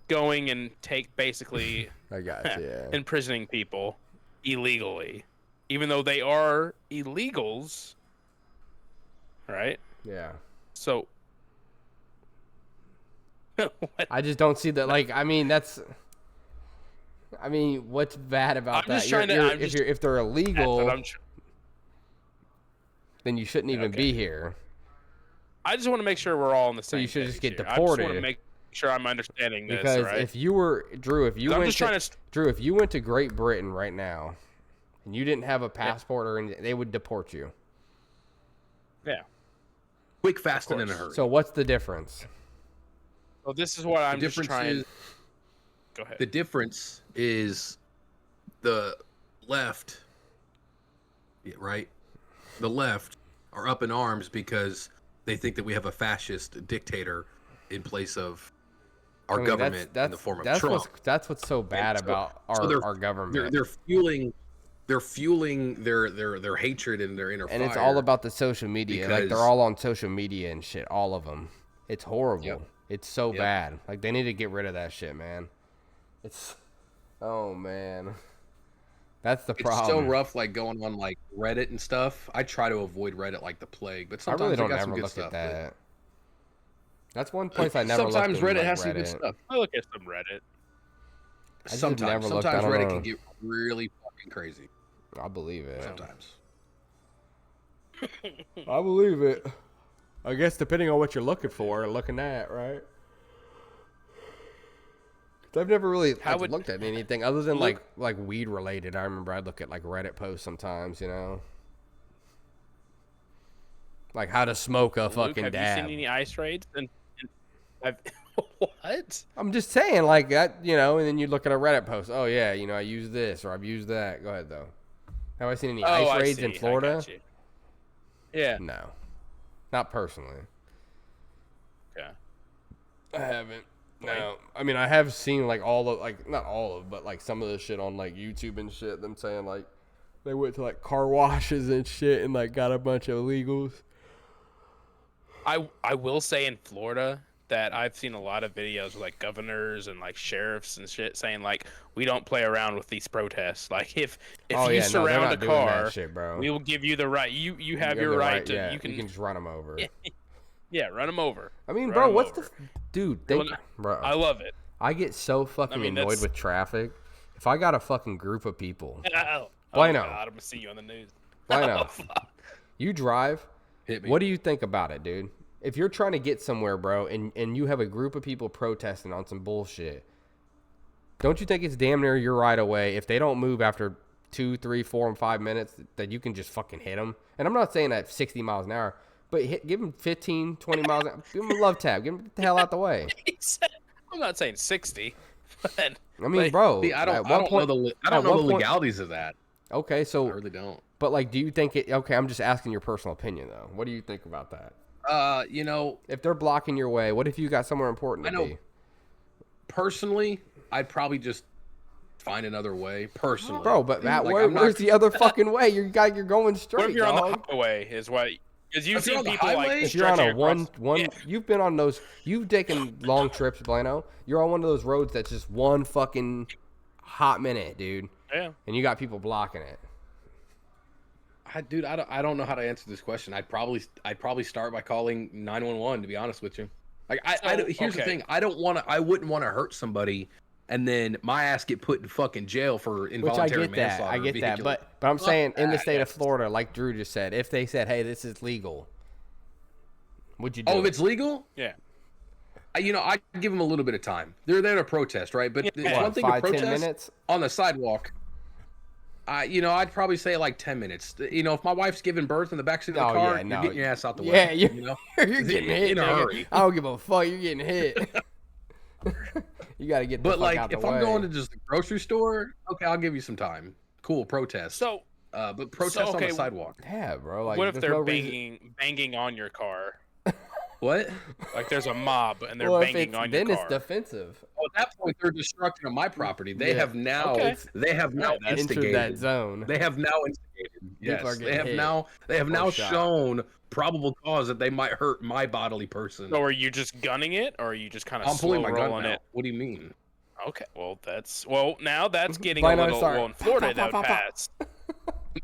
going and basically I got you, yeah. imprisoning people illegally, even though they are illegals, right? Yeah. So I just don't see that. Like, I mean, what's bad about that? If they're illegal, then you shouldn't even be here. I just want to make sure we're all on the same. So you should just get deported. deported. I just want to make sure I'm understanding this. Because right? if you were Drew, if you went to Great Britain right now, and you didn't have a passport or anything, they would deport you. Yeah. quick, fast, and in a hurry. So what's the difference? Well, this is what I'm just trying. Go ahead. The difference is the left, right? The left are up in arms because they think that we have a fascist dictator in place of our government in the form of Trump. That's what's so bad about our government. They're fueling their hatred and their inner fire. And it's all about the social media. Like they're all on social media and shit. All of them. It's horrible. Yep. It's so bad. Like they need to get rid of that shit, man. Oh man, that's the problem. It's so rough, like going on like Reddit and stuff. I try to avoid Reddit like the plague, but sometimes I really don't got ever some good look stuff, at that. That's one place I never. Sometimes looked Reddit in, has some Reddit. good stuff. I look at some Reddit. Sometimes Reddit can get really fucking crazy. I believe it. Sometimes. I believe it. I guess depending on what you're looking for or looking at, right? I've never really looked at anything other than like weed related. I remember I'd look at like Reddit posts sometimes, you know, like how to smoke a fucking have dab. Have you seen any ice raids? What? I'm just saying like that, you know, and then you look at a Reddit post. Oh yeah, you know, I use this or I've used that. Go ahead though. Have I seen any ice raids in Florida? Yeah. No, not personally. Yeah. I haven't. No, I mean I have seen like all of like not all of but like some of the shit on like YouTube and shit. Them saying like they went to like car washes and shit and like got a bunch of illegals. I will say in Florida that I've seen a lot of videos with like governors and like sheriffs and shit saying like we don't play around with these protests. Like if you surround a car, shit, bro. we will give you the right. You have your right to. Yeah, you can just run them over. Yeah, run them over. I mean, bro, what's the dude? Bro, I love it. I get so fucking annoyed with traffic. If I got a fucking group of people, oh Bueno, God, I'm gonna see you on the news. Bueno, you drive. Hit me. What do you think about it, dude? If you're trying to get somewhere, bro, and you have a group of people protesting on some bullshit, don't you think it's damn near your right away if they don't move after 2, 3, 4, and 5 minutes that you can just fucking hit them? And I'm not saying that 60 miles an hour. But give him 15, 20 miles. Give him a love tap. Get him the hell out the way. I'm not saying 60. But I mean, bro. See, I don't know the legalities of that. Okay, so I really don't. But like, do you think it? Okay, I'm just asking your personal opinion though. What do you think about that? You know, if they're blocking your way, what if you got somewhere important to be? Personally, I'd probably just find another way. Personally, bro. But where's the other fucking way? You're going straight. What if you're on the highway? Is what. Because you've seen people like if you're on a you've been on those, you've taken long trips, Blano. You're on one of those roads that's just one fucking hot minute, dude. Yeah. And you got people blocking it. I don't know how to answer this question. I'd probably start by calling 911. To be honest with you, like here's the thing. I wouldn't want to hurt somebody. And then my ass get put in fucking jail for involuntary manslaughter. I get that, but I'm saying in the state of Florida, like Drew just said, if they said, "Hey, this is legal," would you do? Oh, if it's legal? Yeah. I'd give them a little bit of time. They're there to protest, right? But it's one thing 5, to protest 10 minutes on the sidewalk. I'd probably say like 10 minutes. If my wife's giving birth in the backseat of the car, you're getting your ass out the way. Yeah, you're getting hit in a hurry. I don't give a fuck. You're getting hit. You got to get the fuck out the way. But like, if I'm going to just the grocery store, okay, I'll give you some time. Cool, protest. So, but protest on the sidewalk. Yeah, bro. Like, what if they're banging on your car? What? Like there's a mob and they're banging on your car. Then it's defensive. Well, at that point, they're destructing my property. They have now. They have now instigated that zone. They have now instigated. Yes, they have now shown probable cause that they might hurt my bodily person. So are you just gunning it, or are you just kind of pulling my gun rolling it? What do you mean? Okay, now that's getting a little. Well, in Florida that would pass.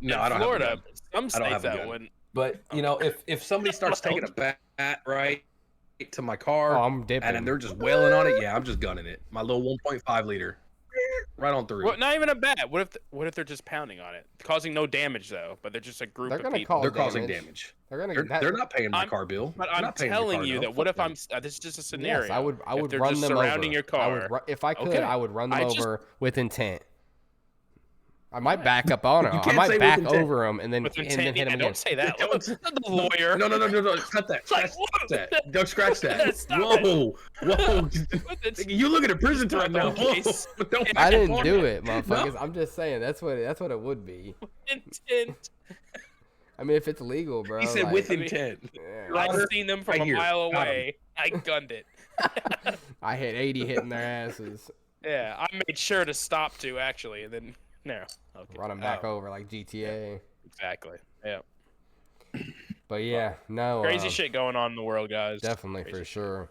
No, I don't have Florida, some states that wouldn't. But if somebody starts taking a bat right to my car, I'm dipping, and they're just wailing on it, yeah, I'm just gunning it. My little 1.5 liter, right on through. Well, not even a bat. What if they're just pounding on it, causing no damage though? But they're just a group of people. They're causing damage. They're not paying my car bill. But I'm telling you that. What if I'm? This is just a scenario. Yes, I would if run them surrounding over. your car. If I could, I would run them over with intent. I might back up on him. You I can't might say back with intent. over him and then With hit intent, him again. don't say that. Look, the lawyer. No. Cut that. Like, Scratch that. Don't scratch that. Stop Whoa. It's- You looking at prison It's not time now. the case. Don't I back up didn't on do him. it, motherfuckers. I'm just saying that's what it would be. Intent. I mean, if it's legal, bro. He said like, with intent. yeah. I've Honor, seen them from right a here. mile Got 'em. away. I gunned it. I hit 80 hitting their asses. Yeah, I made sure to stop to actually, and then no. Okay. Run them back over like GTA. Exactly. Yeah. But yeah, no. Crazy shit going on in the world, guys. Definitely, Crazy for shit. sure.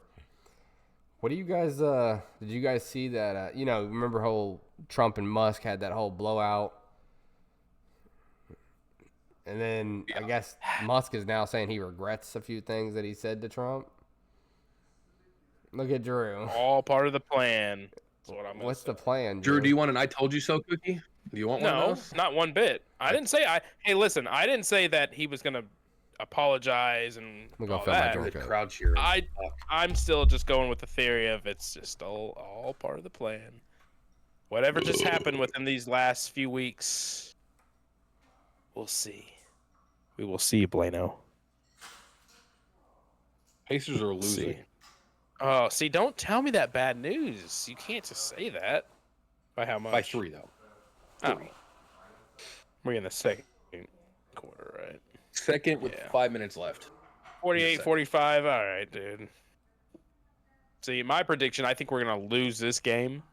What do you guys, did you guys see that, remember how Trump and Musk had that whole blowout? And then I guess Musk is now saying he regrets a few things that he said to Trump. Look at Drew. All part of the plan. That's what I'm gonna What's say. the plan, Drew, do you want an I told you so cookie? Do you want one of No, those? not one bit. I didn't say Hey, listen, I didn't say that he was gonna apologize and I'm gonna all fill my that. drink. The crowd cheering. I'm still just going with the theory of it's just all part of the plan. Whatever just happened within these last few weeks, we'll see. We will see, Blano. Pacers are losing. See. Oh, see, don't tell me that bad news. You can't just say that. By how much? By 3, though. Oh. We're in the second quarter, right? Second with 5 minutes left. 48-45. All right, dude. See, my prediction, I think we're going to lose this game.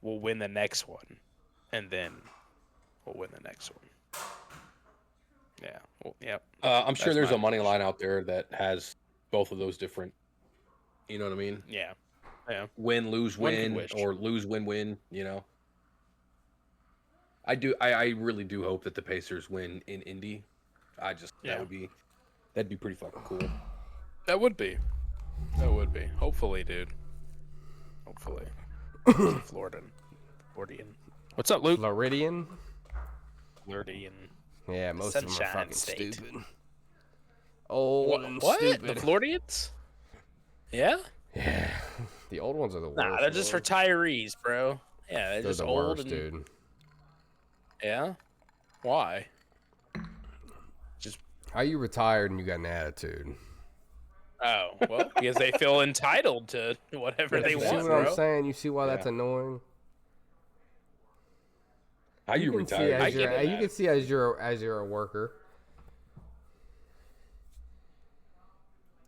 We'll win the next one. And then we'll win the next one. Yeah. Well, yep. I'm sure That's there's my a money line out there that has both of those different, you know what I mean? Yeah. Yeah. Win, lose, One can win, wish. or lose, win, win, you know? I really do hope that the Pacers win in Indy. That'd be pretty fucking cool. That would be. Hopefully, dude. Hopefully. Floridian. What's up, Luke? Floridian? Floridian. Yeah, most of them are Sunshine fucking State. stupid. Old and What? stupid. The Floridians? Yeah? Yeah. The old ones are the worst. Nah, they're just bro. retirees, bro. Yeah, they're They're just the old worst, and dude. yeah. Why? How you retired and you got an attitude? Oh, well, because they feel entitled to whatever they You see want, what bro. I'm saying? You see why that's Yeah. annoying? How you can see retired? as get you're- it, you man. can see as you're a worker.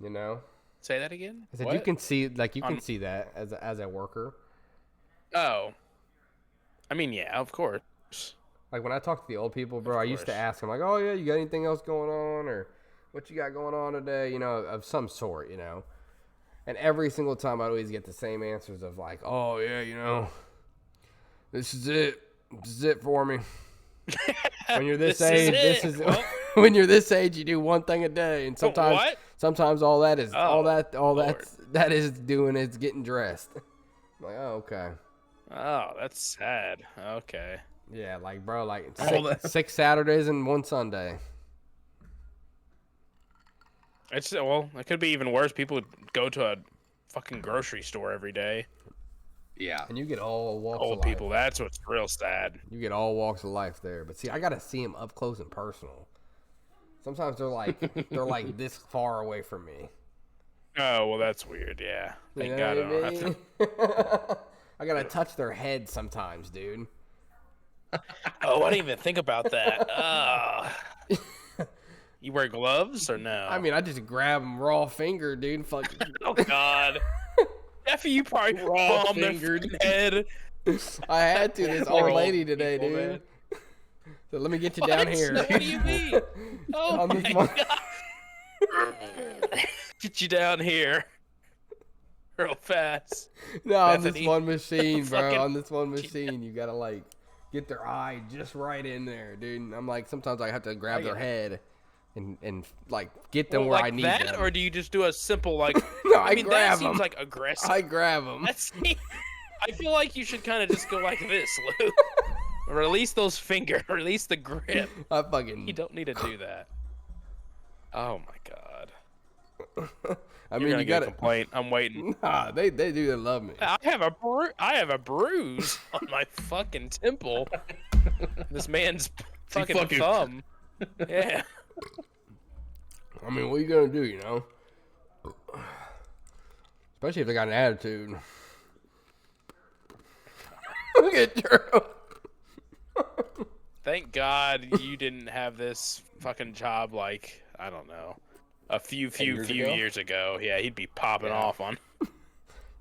You know? Say that again? I said What? you can see On- see that as a worker. Oh. I mean, yeah, of course. Like when I talk to the old people, bro, Of I used to course. ask them like, "Oh yeah, you got anything else going on, or what you got going on today?" You know, of some sort, you know. And every single time, I'd always get the same answers of like, "Oh yeah, you know, this is it. This is it for me." When you're this, This is age, this it. is Well- when you're this age, you do one thing a day, and sometimes What? sometimes all that is all Lord. that is doing is getting dressed. I'm like, oh okay. Oh, that's sad. Okay. Yeah, like bro, like All that- six Saturdays and one Sunday. It's well, it could be even worse. People would go to a fucking grocery store every day. Yeah. And you get all walks of Old life. people, that's what's real sad. You get all walks of life there. But see, I gotta see them up close and personal. Sometimes they're like this far away from me. Oh, well, that's weird. Yeah. You Thank know God I what don't I have mean? to. I gotta touch their head sometimes, dude. Oh, I didn't even think about that. You wear gloves or no? I mean, I just grab them raw finger, dude. Fuck. oh God. Effie, you probably Raw bomb their fingered. fucking head. I had to. This Like old old lady today, people, dude. man. So let me get you down What? here. What do you mean? Oh On my this one- God. Get you down here. Real fast. No, on this Bethany. one machine, bro. Fucking- On this one machine, you gotta like get their eye just right in there, dude. And I'm like, sometimes I have to grab their head and like get them Well, where like I need that, them. or do you just do a simple like? No, I I mean, grab that seems 'em. like aggressive. I grab them. That's. I feel like you should kind of just go like this, Lou. Release those fingers. Release the grip. I fucking. You don't need to do that. Oh my God. I You're mean, gonna you get got a complaint. I'm waiting. Nah, they do. They love me. I have a bruise on my fucking temple. This man's fucking thumb. Yeah. I mean, what are you gonna do? You know, especially if they got an attitude. Look at Drew. Thank God you didn't have this fucking job like, I don't know, a few years ago. Yeah, he'd be popping off on.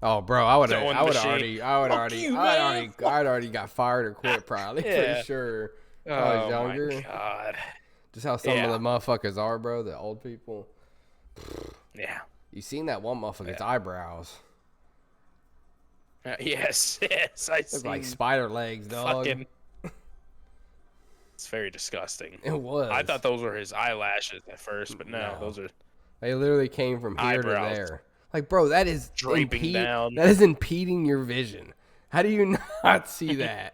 Oh, bro, I would Throwing already got fired or quit probably Yeah. for sure. When I was Oh younger. my God. Just how some of the motherfuckers are, bro. The old people. Yeah. You seen that one motherfucker's eyebrows? Yes, I Look see. like spider legs, dog. Fucking. It's very disgusting. It was. I thought those were his eyelashes at first, but no. Those are They literally came from here eyebrows. to there. Like, bro, that is Draping down. That is impeding your vision. How do you not see that?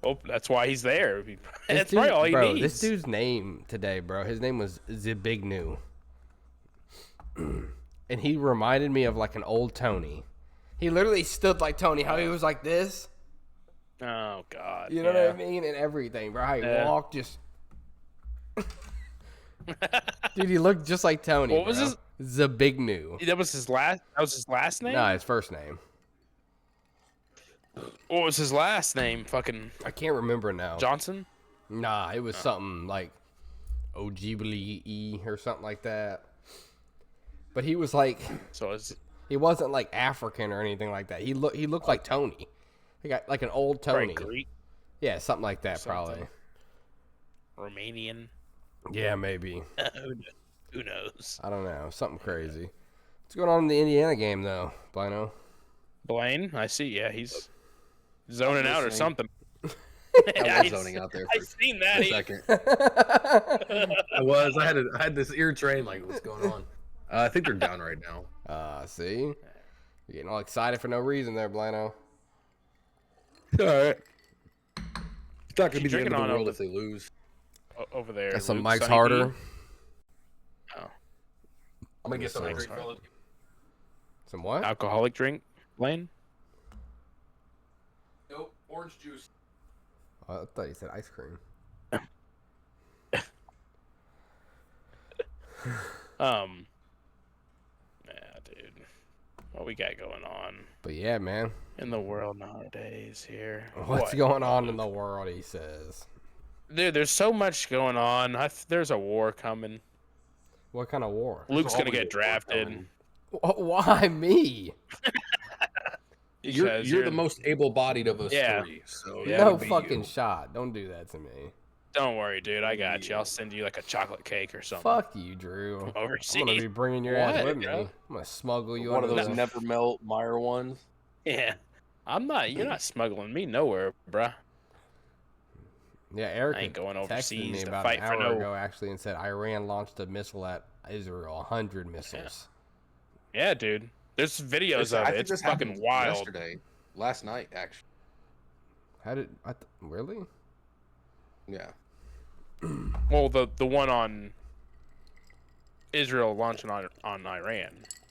Oh, that's why he's there. This That's dude- probably all he bro, needs. This dude's name today, bro. His name was Zbigniew. And he reminded me of like an old Tony. He literally stood like Tony. How he was like this. Oh God. You know what I mean? And everything, bro. How he walked just. Dude, he looked just like Tony. What was bro. his? Zbigniew. That was his last name. Nah, his first name. What was his last name? Fucking I can't remember now. Johnson. Nah, it was something like Ojibwe or something like that. But he was like, So it's he wasn't like African or anything like that. He looked like Tony. He got like an old Tony. Greek, Yeah, something like that, Something. probably. Romanian. Yeah, maybe. Who knows? I don't know. Something crazy. What's going on in the Indiana game though, Blino? Blaine, I see. Yeah, he's zoning out or something. I was zoning out there I for seen a that. second. I had this ear train. Like, what's going on? I think they're down right now. See? You're getting all excited for no reason there, Blino. All right. It's not gonna be the end drinking of the on world over- if they lose. Over there. Got some Luke, Mike's Sonny harder. B. Oh, I'm gonna get Yes, some sir. ice cream, fellas. Some what? alcoholic drink, Blaine. Nope, orange juice. I thought you said ice cream. Yeah, dude. What we got going on But yeah, man. in the world nowadays here? What's What? going on in the world, he says. Dude, there's so much going on. There's a war coming. What kind of war? Luke's gonna always a get war drafted. coming. Why me? You're because the most able-bodied of us Yeah. three. So Yeah. that No would be fucking you. shot. Don't do that to me. Don't worry, dude. I got you. I'll send you like a chocolate cake or something. Fuck you, Drew. I'm Overseas. gonna be bringing your ass What, with me. bro? I'm gonna smuggle you One under of those the... never melt Meyer ones. Yeah. You're not smuggling me nowhere, bruh. Yeah, Eric I ain't going texted overseas me to about fight an for hour no- ago actually and said Iran launched a missile at Israel, 100 missiles. Yeah, dude. There's videos of it. It's fucking wild. Yesterday, last night, actually. How did really? Yeah. Well, the one on Israel launching on Iran.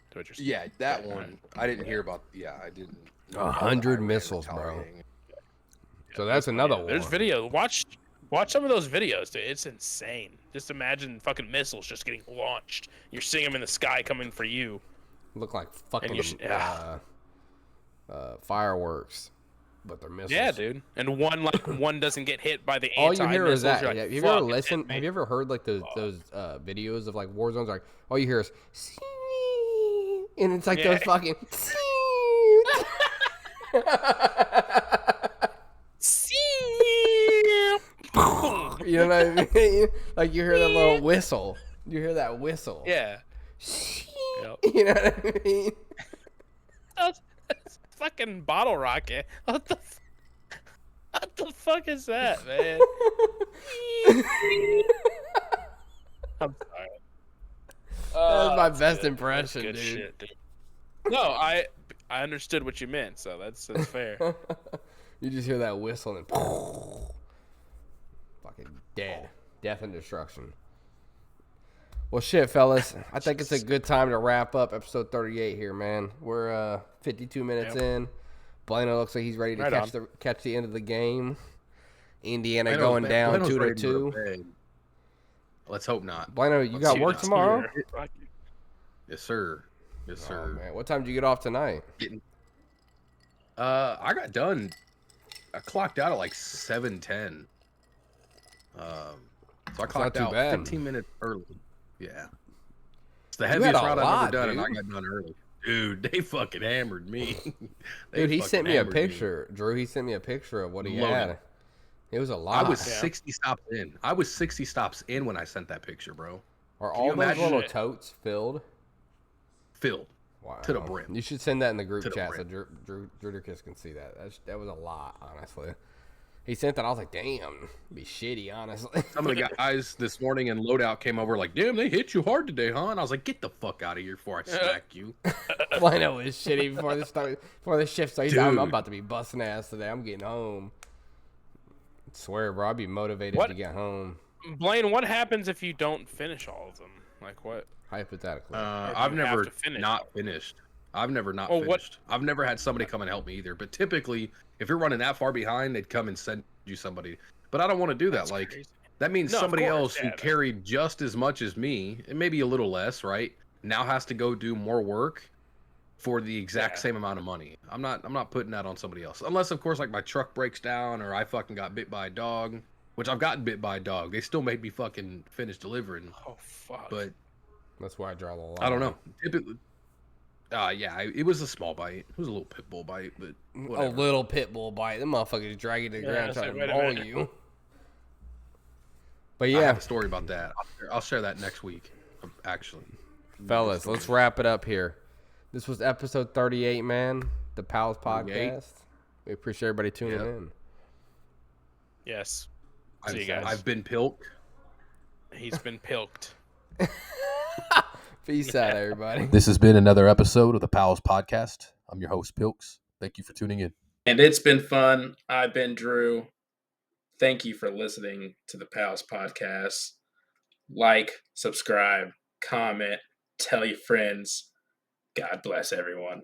To what you're saying. Yeah, that one. I didn't hear about. Yeah, I didn't. know 100 Iran missiles, bro. retaliating. So that's another war. There's video. Watch some of those videos, dude. It's insane. Just imagine fucking missiles just getting launched. You're seeing them in the sky coming for you. Look like fucking you fireworks, but they're missiles. Yeah, dude. And one doesn't get hit by the All you hear is that. You're like, Have you ever "Fuck, it listened? hit me." Have you ever heard like those videos of like war zones? Like all you hear is, and it's like Yeah. those fucking. You know what I mean? Like you hear that little whistle. You hear that whistle. Yeah. You know what I mean? That's fucking bottle rocket. What the fuck is that, man? I'm sorry. That's my That's best good. impression, That's good dude. shit, dude. No, I understood what you meant, so that's fair. You just hear that whistle and fucking dead. Death and destruction. Well, shit, fellas. I think it's a good time to wrap up episode 38 here, man. We're 52 minutes in. Blano looks like he's ready to catch the end of the game. Indiana going down 2-2. Let's hope not. Blano, you got work tomorrow? Yes, sir. Yes, sir. Oh, man. What time did you get off tonight? I got done. I clocked out at like 7:10. So I clocked out 15 minutes early. Yeah. It's the heaviest route I've ever done, and I got done early. Dude, they fucking hammered me. Dude, he sent me a picture. Drew, he sent me a picture of what he had. It was a lot. I was 60 stops in. I was 60 stops in when I sent that picture, bro. Are all those little totes filled? Filled. Wow. To the brim. You should send that in the group chat so Drew can see that. That was a lot, honestly. He sent that. I was like, damn, it'd be shitty, honestly. Some of the guys this morning in loadout came over like, damn, they hit you hard today, huh? And I was like, get the fuck out of here before I smack you. Blano was shitty before the shift started. I'm about to be busting ass today. I'm getting home. I swear, bro, I'd be motivated to get home. Blaine, what happens if you don't finish all of them? Like what? Hypothetically. I've never not finished. I've never not finished. I've never had somebody come and help me either. But typically, if you're running that far behind, they'd come and send you somebody. But I don't want to do that. That's like crazy. That means somebody else who carried just as much as me, and maybe a little less, right? Now has to go do more work for the exact same amount of money. I'm not putting that on somebody else. Unless, of course, like my truck breaks down or I fucking got bit by a dog, which I've gotten bit by a dog. They still made me fucking finish delivering. Oh, fuck. But that's why I draw the line. I don't know. Typically, it was a small bite. It was a little pit bull bite, but whatever. A little pit bull bite. The motherfuckers drag you to the ground trying to maul you. But yeah, I have a story about that. I'll share that next week. Actually, fellas, let's wrap it up here. This was episode 38, man. The Pals Podcast. We appreciate everybody tuning in. Yes. See you guys. I've been pilked. He's been pilked. Peace out, everybody. This has been another episode of the Pals Podcast. I'm your host, Pilks. Thank you for tuning in. And it's been fun. I've been Drew. Thank you for listening to the Pals Podcast. Like, subscribe, comment, tell your friends. God bless everyone.